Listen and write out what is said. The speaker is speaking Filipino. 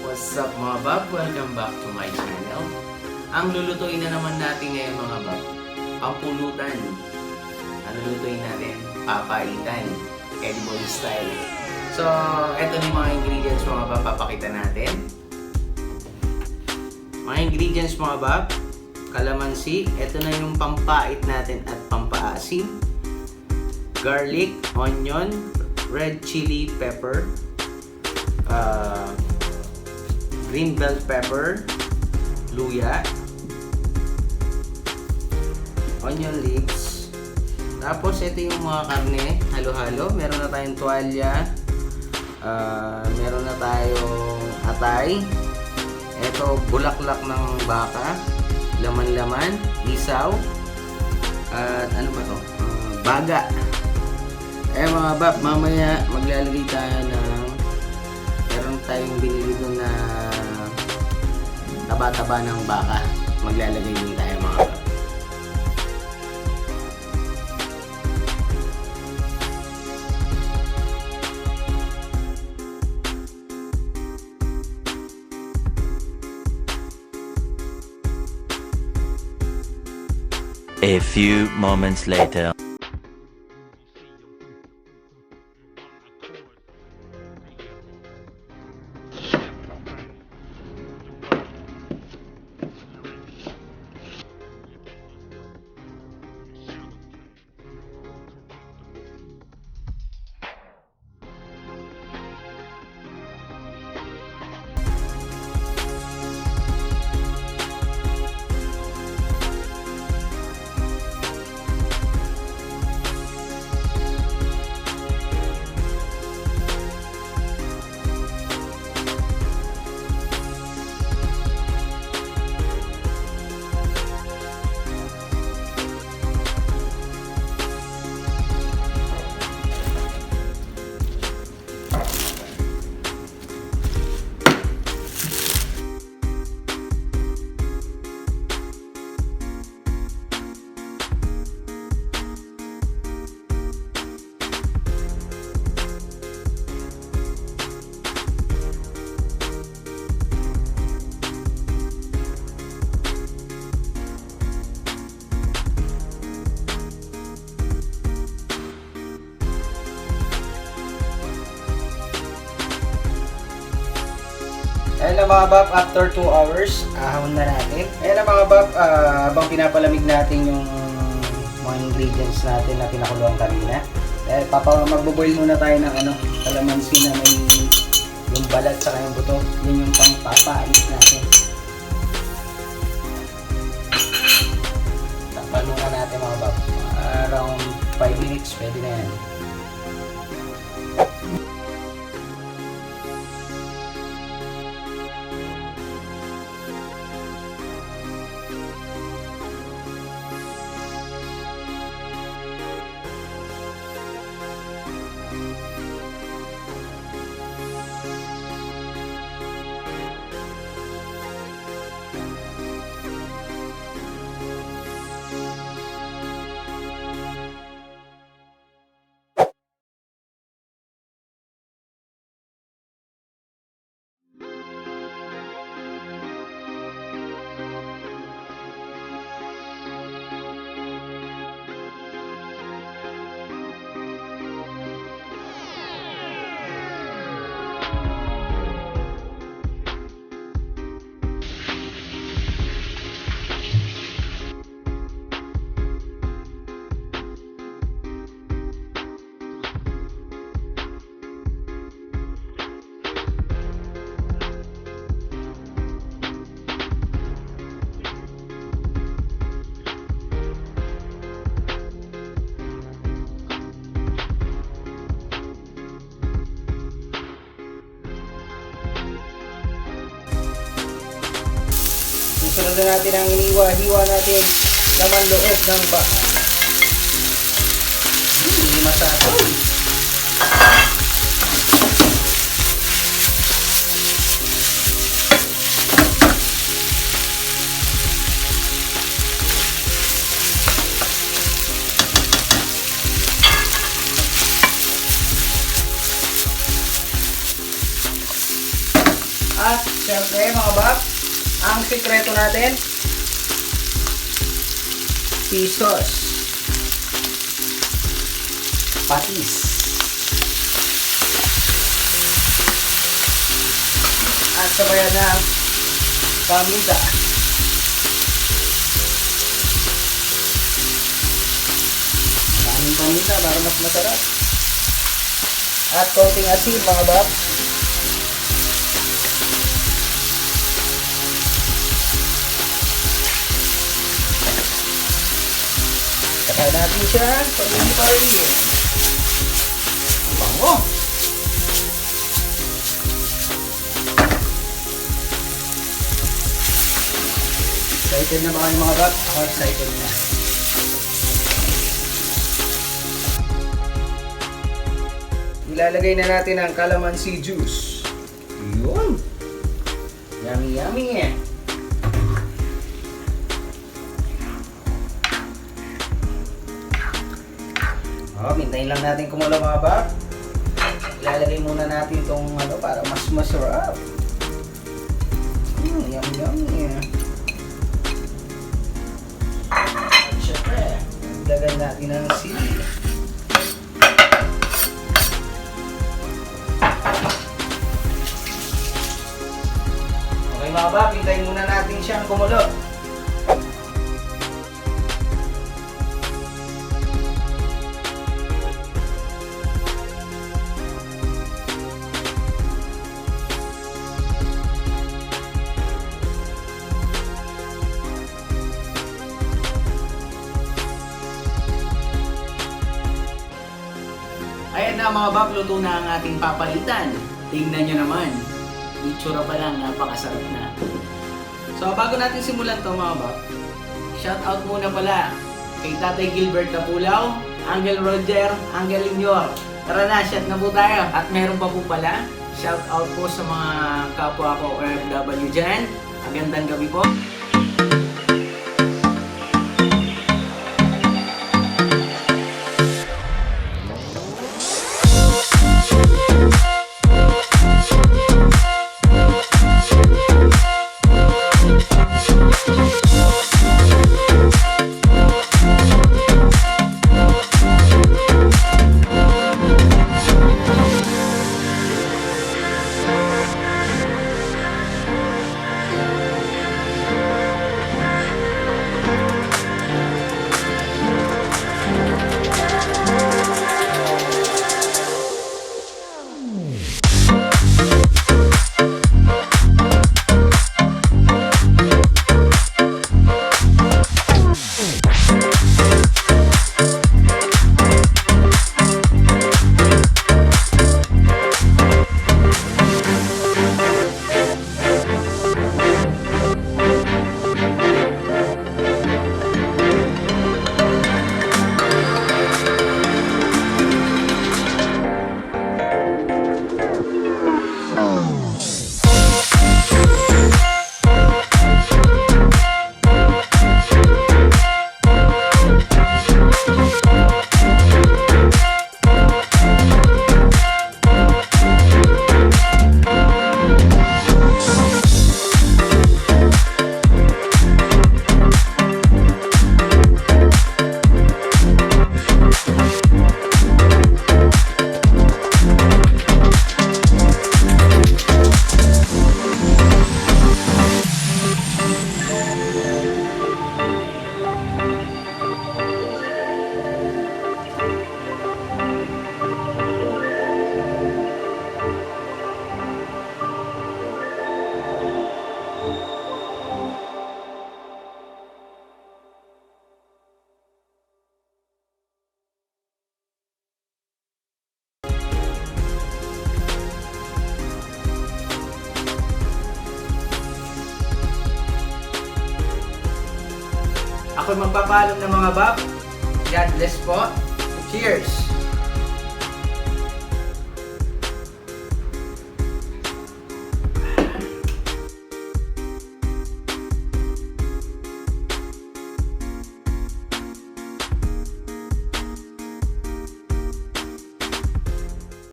What's up mga bab? Welcome back to my channel. Ang lulutuin na naman natin ngayon mga bab, pampulutan. Ang lulutuin natin, papaitan, edible style. So, eto na yung mga ingredients mga bab, papakita natin. Mga ingredients mga bab, kalamansi, eto na yung pampait natin at pampaasim. Garlic, onion, red chili pepper, green bell pepper, luya, onion leaves. Tapos ito yung mga karne, halo-halo. Meron na tayong tuwalya, meron na tayong atay. Ito bulaklak ng baka, laman-laman, isaw, at ano ba to? Baga. Mga bab, mamaya maglalagay tayo ng meron tayong binili doon na taba-taba ng baka. Maglalagay din tayo mga bab. A few moments later. Ayan na mga bab, after 2 hours, ahon na natin. Ayan na mga bab, habang pinapalamig natin yung mga ingredients natin na pinakuluan kanina. Magbo-boil muna tayo ng kalamansi na may yung balat sa yung buto. Yun yung pangpapait natin. Takpan muna natin mga bab. Around 5 minutes, pwede na yan. Susunod na natin ang iniwa-hiwa natin laman loob ng baka. Hindi masarap. At syempre mga bab, ang sikreto natin, fish sauce, patis, at sabayan ng paminta. Maraming paminta para mas masarap. At konting asin mga bab. Saka natin siya pag-iparin. Bango! Excited na ba kayo mga bab? Ako excited na. Ilalagay na natin ang calamansi juice. Yun! Yummy, yummy! Mintayin lang natin kumulo mga bab. Ilalagay muna natin itong para mas masarap. Yummy, yummy! At syempre, ilagay natin ang sili. Okay mga bab, hintayin muna natin siyang kumulo. Ayan na mga bab, luto na ang ating papalitan. Tingnan nyo naman. Itsura pa lang, napakasarap na. So bago natin simulan to mga bab, shout out muna pala kay Tatay Gilbert Capulaw, Angel Roger, Angel Linyor. Tara na, shout na po tayo. At meron pa po pala, shout out po sa mga kapwa ko OFW dyan. Magandang gabi po. Ako'y magpapaalam ng mga bab. God bless po. Cheers!